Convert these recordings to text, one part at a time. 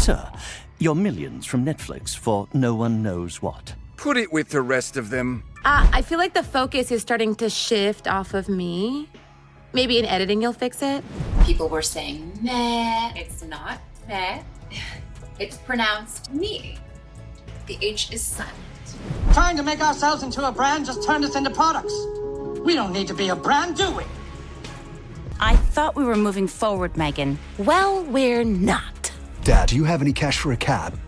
Sir, your millions from Netflix for no one knows what. Put it with the rest of them. I feel like the focus is starting to shift off of me. Maybe in editing you'll fix it. People were saying meh. It's not meh. It's pronounced me. The H is silent. Trying to make ourselves into a brand just turned us into products. We don't need to be a brand, do we? I thought we were moving forward, Meghan. Well, we're not. Dad, do you have any cash for a cab?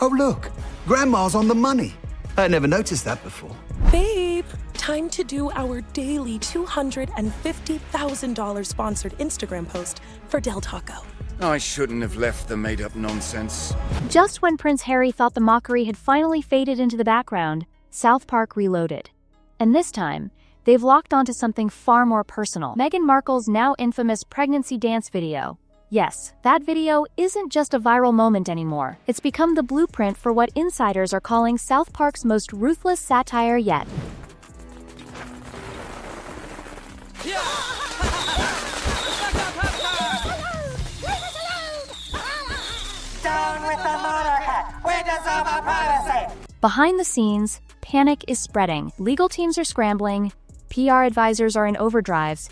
Oh, look. Grandma's on the money. I never noticed that before. Babe, time to do our daily $250,000 sponsored Instagram post for Del Taco. I shouldn't have left the made-up nonsense. Just when Prince Harry thought the mockery had finally faded into the background, South Park reloaded. And this time, they've locked onto something far more personal. Meghan Markle's now infamous pregnancy dance video. Yes, that video isn't just a viral moment anymore. It's become the blueprint for what insiders are calling South Park's most ruthless satire yet. Down with the motorhead. We deserve our privacy. Behind the scenes, panic is spreading. Legal teams are scrambling, PR advisors are in overdrives,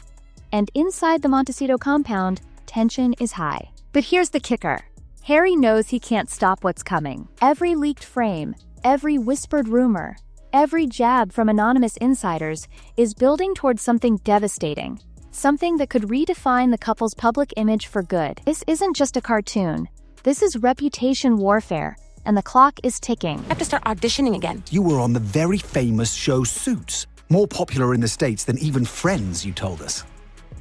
and inside the Montecito compound, tension is high. But here's the kicker. Harry knows he can't stop what's coming. Every leaked frame, every whispered rumor, every jab from anonymous insiders is building towards something devastating. Something that could redefine the couple's public image for good. This isn't just a cartoon. This is reputation warfare, and the clock is ticking. I have to start auditioning again. You were on the very famous show Suits. More popular in the States than even Friends, you told us.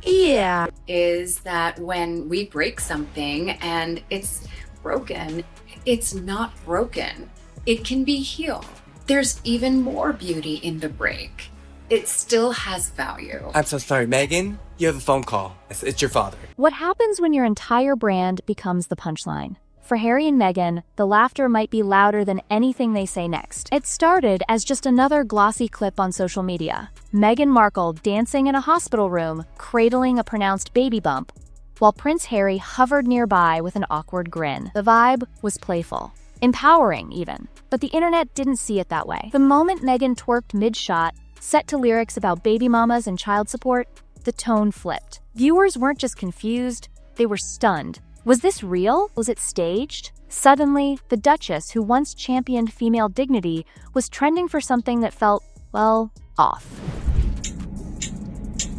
Yeah. Is that when we break something and it's broken, it's not broken. It can be healed. There's even more beauty in the break. It still has value. I'm so sorry, Meghan. You have a phone call. It's your father. What happens when your entire brand becomes the punchline? For Harry and Meghan, the laughter might be louder than anything they say next. It started as just another glossy clip on social media. Meghan Markle dancing in a hospital room, cradling a pronounced baby bump, while Prince Harry hovered nearby with an awkward grin. The vibe was playful. Empowering, even. But the internet didn't see it that way. The moment Meghan twerked mid-shot, set to lyrics about baby mamas and child support, the tone flipped. Viewers weren't just confused, they were stunned. Was this real? Was it staged? Suddenly, the Duchess, who once championed female dignity, was trending for something that felt, well, off.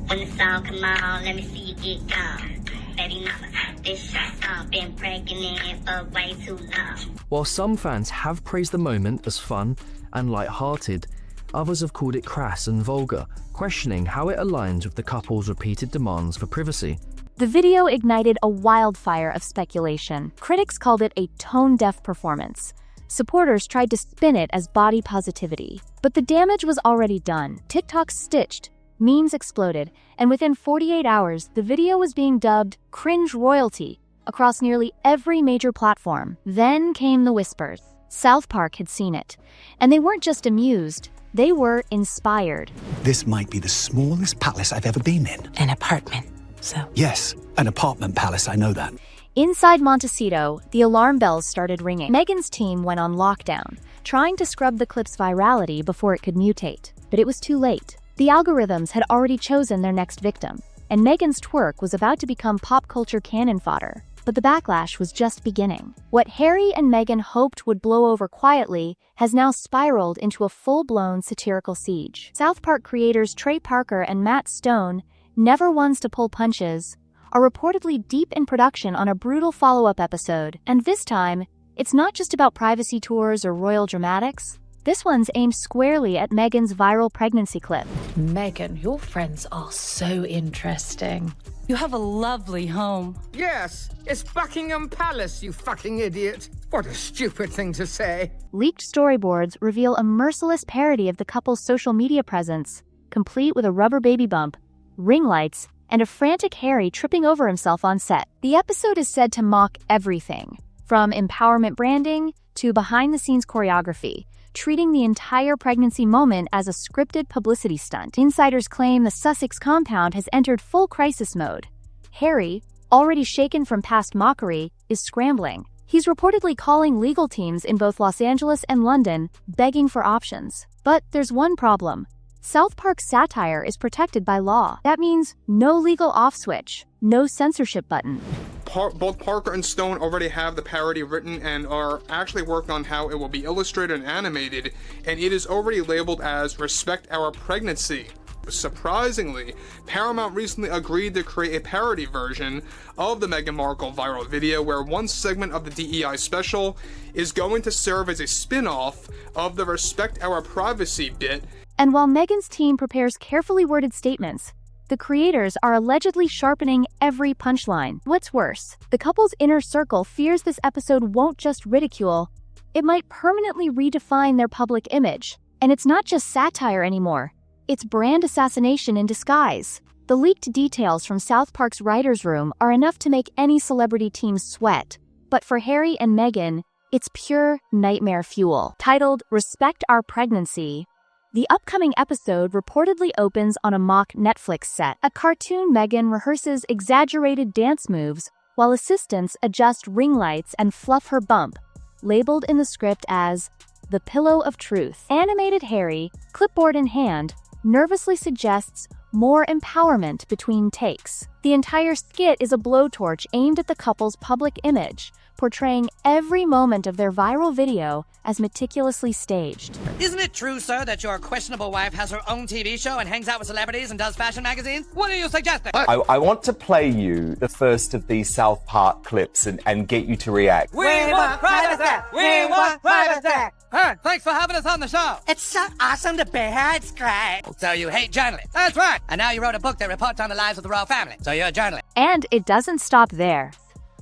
When the song come on, let me see you get gone. Baby mama, this shot's gone. Been pregnant for way too long. While some fans have praised the moment as fun and light-hearted, others have called it crass and vulgar, questioning how it aligns with the couple's repeated demands for privacy. The video ignited a wildfire of speculation. Critics called it a tone-deaf performance. Supporters tried to spin it as body positivity. But the damage was already done. TikTok stitched, memes exploded, and within 48 hours, the video was being dubbed cringe royalty across nearly every major platform. Then came the whispers. South Park had seen it, and they weren't just amused, they were inspired. This might be the smallest palace I've ever been in. An apartment. So. Yes, an apartment palace, I know that. Inside Montecito, the alarm bells started ringing. Meghan's team went on lockdown, trying to scrub the clip's virality before it could mutate. But it was too late. The algorithms had already chosen their next victim, and Meghan's twerk was about to become pop culture cannon fodder. But the backlash was just beginning. What Harry and Meghan hoped would blow over quietly has now spiraled into a full-blown satirical siege. South Park creators Trey Parker and Matt Stone, never ones to pull punches, are reportedly deep in production on a brutal follow-up episode. And this time, it's not just about privacy tours or royal dramatics. This one's aimed squarely at Meghan's viral pregnancy clip. Meghan, your friends are so interesting. You have a lovely home. Yes, it's Buckingham Palace, you fucking idiot. What a stupid thing to say. Leaked storyboards reveal a merciless parody of the couple's social media presence, complete with a rubber baby bump, ring lights, and a frantic Harry tripping over himself on set. The episode is said to mock everything, from empowerment branding to behind-the-scenes choreography, treating the entire pregnancy moment as a scripted publicity stunt. Insiders claim the Sussex compound has entered full crisis mode. Harry, already shaken from past mockery, is scrambling. He's reportedly calling legal teams in both Los Angeles and London, begging for options. But there's one problem. South Park's satire is protected by law. That means no legal off switch, no censorship button. Both Parker and Stone already have the parody written and are actually working on how it will be illustrated and animated, and it is already labeled as Respect Our Pregnancy. Surprisingly, Paramount recently agreed to create a parody version of the Meghan Markle viral video where one segment of the DEI special is going to serve as a spin-off of the Respect Our Privacy bit. And while Meghan's team prepares carefully worded statements, the creators are allegedly sharpening every punchline. What's worse, the couple's inner circle fears this episode won't just ridicule, it might permanently redefine their public image. And it's not just satire anymore. It's brand assassination in disguise. The leaked details from South Park's writer's room are enough to make any celebrity team sweat. But for Harry and Meghan, it's pure nightmare fuel. Titled Respect Our Pregnancy, the upcoming episode reportedly opens on a mock Netflix set. A cartoon Meghan rehearses exaggerated dance moves while assistants adjust ring lights and fluff her bump, labeled in the script as the Pillow of Truth. Animated Harry, clipboard in hand, nervously suggests more empowerment between takes. The entire skit is a blowtorch aimed at the couple's public image, portraying every moment of their viral video as meticulously staged. Isn't it true, sir, that your questionable wife has her own TV show and hangs out with celebrities and does fashion magazines? What are you suggesting? I want to play you the first of these South Park clips and get you to react. We want privacy! We want privacy! Hey, thanks for having us on the show. It's so awesome to be here. It's great. So you hate journalists. That's right. And now you wrote a book that reports on the lives of the royal family. So you're a journalist. And it doesn't stop there.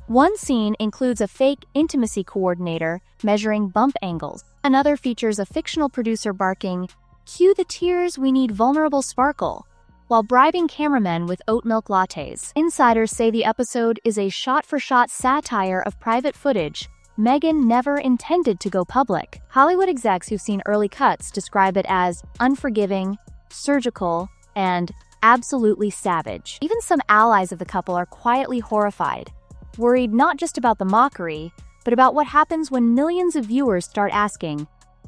One scene includes a fake intimacy coordinator measuring bump angles. Another features a fictional producer barking, "Cue the tears, we need vulnerable sparkle," while bribing cameramen with oat milk lattes. Insiders say the episode is a shot-for-shot satire of private footage Meghan never intended to go public. Hollywood execs who've seen early cuts describe it as unforgiving, surgical, and absolutely savage. Even some allies of the couple are quietly horrified, worried not just about the mockery, but about what happens when millions of viewers start asking,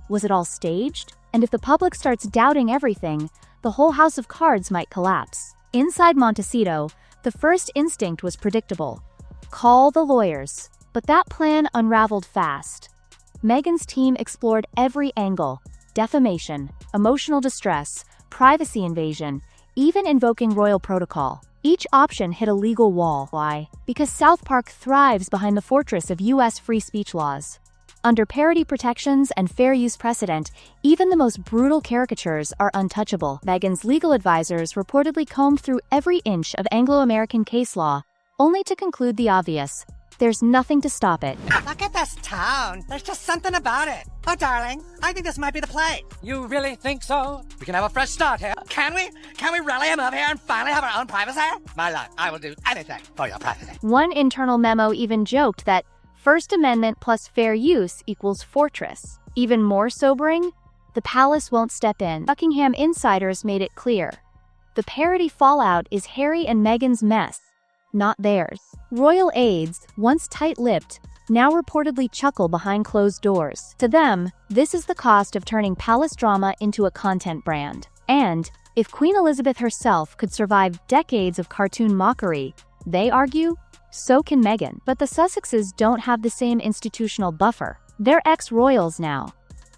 was it all staged? And if the public starts doubting everything, the whole house of cards might collapse. Inside Montecito, the first instinct was predictable. Call the lawyers. But that plan unraveled fast. Meghan's team explored every angle: defamation, emotional distress, privacy invasion, even invoking royal protocol. Each option hit a legal wall. Why? Because South Park thrives behind the fortress of U.S. free speech laws. Under parody protections and fair use precedent, even the most brutal caricatures are untouchable. Meghan's legal advisors reportedly combed through every inch of Anglo-American case law, only to conclude the obvious: there's nothing to stop it. Look at this town. There's just something about it. Oh, darling, I think this might be the place. You really think so? We can have a fresh start here. Can we? Can we rally him up here and finally have our own privacy? My love, I will do anything for your privacy. One internal memo even joked that First Amendment plus fair use equals fortress. Even more sobering, the palace won't step in. Buckingham insiders made it clear. The parody fallout is Harry and Meghan's mess, not theirs. Royal aides, once tight-lipped, now reportedly chuckle behind closed doors. To them, this is the cost of turning palace drama into a content brand. And if Queen Elizabeth herself could survive decades of cartoon mockery, they argue, so can Meghan. But the Sussexes don't have the same institutional buffer. They're ex-royals now.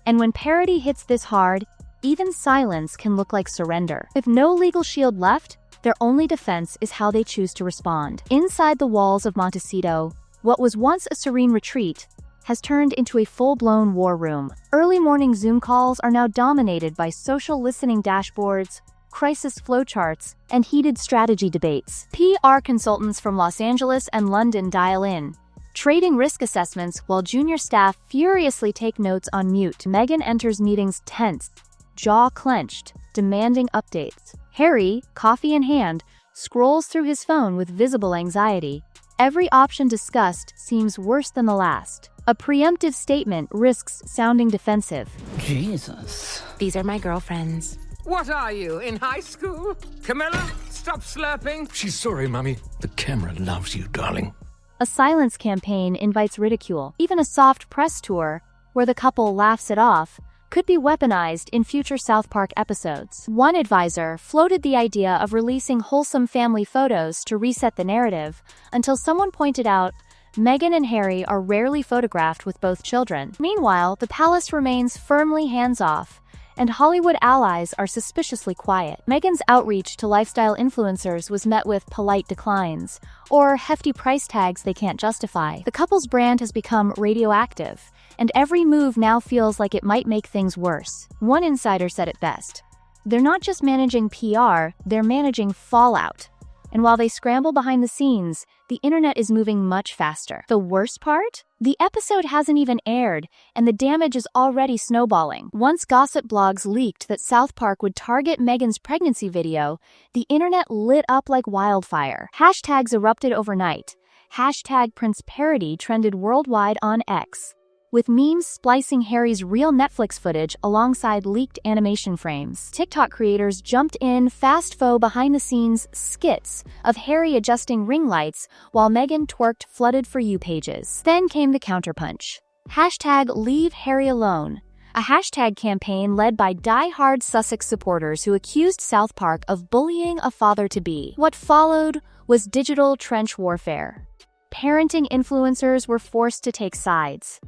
And when parody hits this hard, even silence can look like surrender. With no legal shield left, their only defense is how they choose to respond. Inside the walls of Montecito, what was once a serene retreat has turned into a full-blown war room. Early morning Zoom calls are now dominated by social listening dashboards, crisis flowcharts, and heated strategy debates. PR consultants from Los Angeles and London dial in, trading risk assessments while junior staff furiously take notes on mute. Meghan enters meetings tense, jaw clenched, demanding updates. Harry, coffee in hand, scrolls through his phone with visible anxiety. Every option discussed seems worse than the last. A preemptive statement risks sounding defensive. Jesus. These are my girlfriends. What are you, in high school? Camilla, stop slurping. She's sorry, Mummy. The camera loves you, darling. A silence campaign invites ridicule. Even a soft press tour, where the couple laughs it off, could be weaponized in future South Park episodes. One advisor floated the idea of releasing wholesome family photos to reset the narrative, until someone pointed out Meghan and Harry are rarely photographed with both children. Meanwhile, the palace remains firmly hands-off, and Hollywood allies are suspiciously quiet. Meghan's outreach to lifestyle influencers was met with polite declines, or hefty price tags they can't justify. The couple's brand has become radioactive, and every move now feels like it might make things worse. One insider said it best: "They're not just managing PR, they're managing fallout." And while they scramble behind the scenes, the internet is moving much faster. The worst part? The episode hasn't even aired, and the damage is already snowballing. Once gossip blogs leaked that South Park would target Meghan's pregnancy video, the internet lit up like wildfire. Hashtags erupted overnight. Hashtag Prince Parody trended worldwide on X, with memes splicing Harry's real Netflix footage alongside leaked animation frames. TikTok creators jumped in fast-faux behind-the-scenes skits of Harry adjusting ring lights while Meghan twerked flooded For You pages. Then came the counterpunch. Hashtag Leave Harry Alone, a hashtag campaign led by die-hard Sussex supporters who accused South Park of bullying a father-to-be. What followed was digital trench warfare. Parenting influencers were forced to take sides.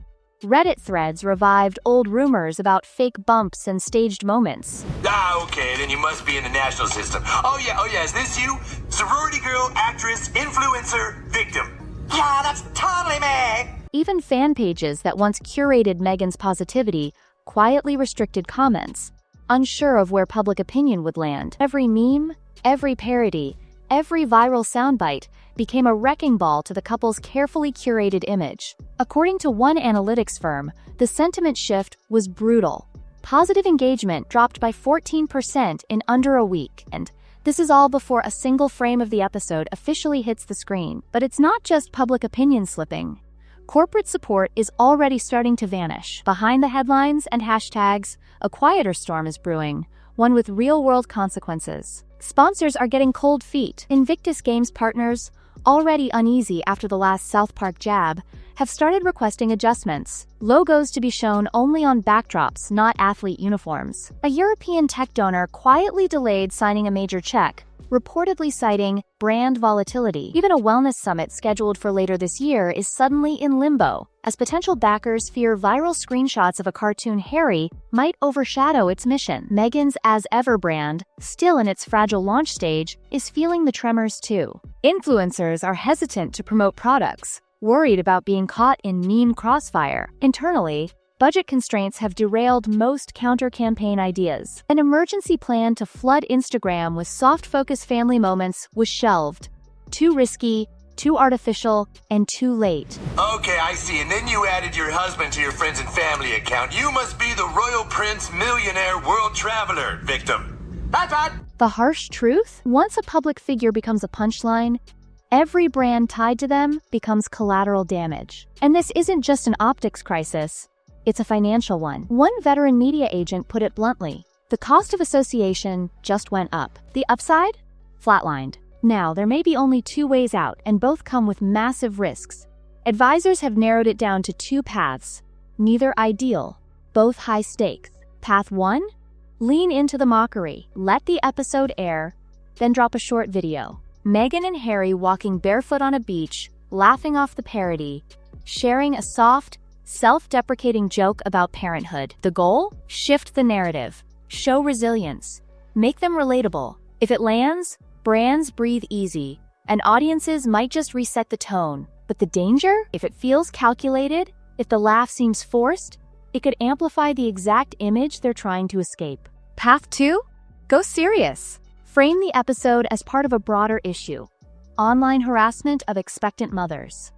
Reddit threads revived old rumors about fake bumps and staged moments. Ah, okay, then you must be in the national system. Oh yeah, is this you? Sorority girl, actress, influencer, victim. Yeah, that's totally me! Even fan pages that once curated Meghan's positivity quietly restricted comments, unsure of where public opinion would land. Every meme, every parody, every viral soundbite became a wrecking ball to the couple's carefully curated image. According to one analytics firm, the sentiment shift was brutal. Positive engagement dropped by 14% in under a week, and this is all before a single frame of the episode officially hits the screen. But it's not just public opinion slipping. Corporate support is already starting to vanish. Behind the headlines and hashtags, a quieter storm is brewing, one with real-world consequences. Sponsors are getting cold feet. Invictus Games partners, already uneasy after the last South Park jab, have started requesting adjustments. Logos to be shown only on backdrops, not athlete uniforms. A European tech donor quietly delayed signing a major check, reportedly citing brand volatility. Even a wellness summit scheduled for later this year is suddenly in limbo, as potential backers fear viral screenshots of a cartoon Harry might overshadow its mission. Meghan's As Ever brand, still in its fragile launch stage, is feeling the tremors too. Influencers are hesitant to promote products, worried about being caught in meme crossfire. Internally, budget constraints have derailed most counter-campaign ideas. An emergency plan to flood Instagram with soft-focus family moments was shelved. Too risky, too artificial, and too late. Okay, I see. And then you added your husband to your friends and family account. You must be the royal prince, millionaire, world traveler victim. That's right. The harsh truth? Once a public figure becomes a punchline, every brand tied to them becomes collateral damage. And this isn't just an optics crisis. It's a financial one. One veteran media agent put it bluntly: the cost of association just went up. The upside? Flatlined. Now, there may be only two ways out, and both come with massive risks. Advisors have narrowed it down to two paths, neither ideal, both high stakes. Path 1? Lean into the mockery. Let the episode air, then drop a short video. Meghan and Harry walking barefoot on a beach, laughing off the parody, sharing a soft, self-deprecating joke about parenthood. The goal? Shift the narrative. Show resilience. Make them relatable. If it lands, brands breathe easy, and audiences might just reset the tone. But the danger? If it feels calculated, if the laugh seems forced, it could amplify the exact image they're trying to escape. Path 2? Go serious. Frame the episode as part of a broader issue: online harassment of expectant mothers.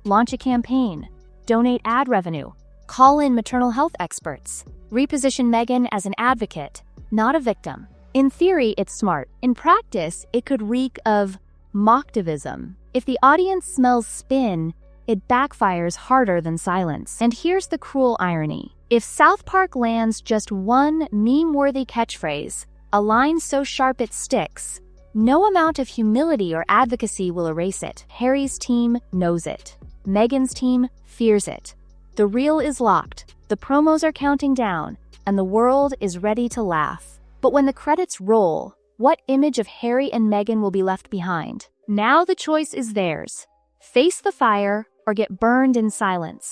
Launch a campaign. Donate ad revenue. Call in maternal health experts. Reposition Meghan as an advocate, not a victim. In theory, it's smart. In practice, it could reek of mocktivism. If the audience smells spin, it backfires harder than silence. And here's the cruel irony. If South Park lands just one meme-worthy catchphrase, a line so sharp it sticks, No amount of humility or advocacy will erase it. Harry's team knows it. Meghan's team fears it. The reel is locked, the promos are counting down, and the world is ready to laugh. But when the credits roll, what image of Harry and Meghan will be left behind? Now the choice is theirs. Face the fire or get burned in silence.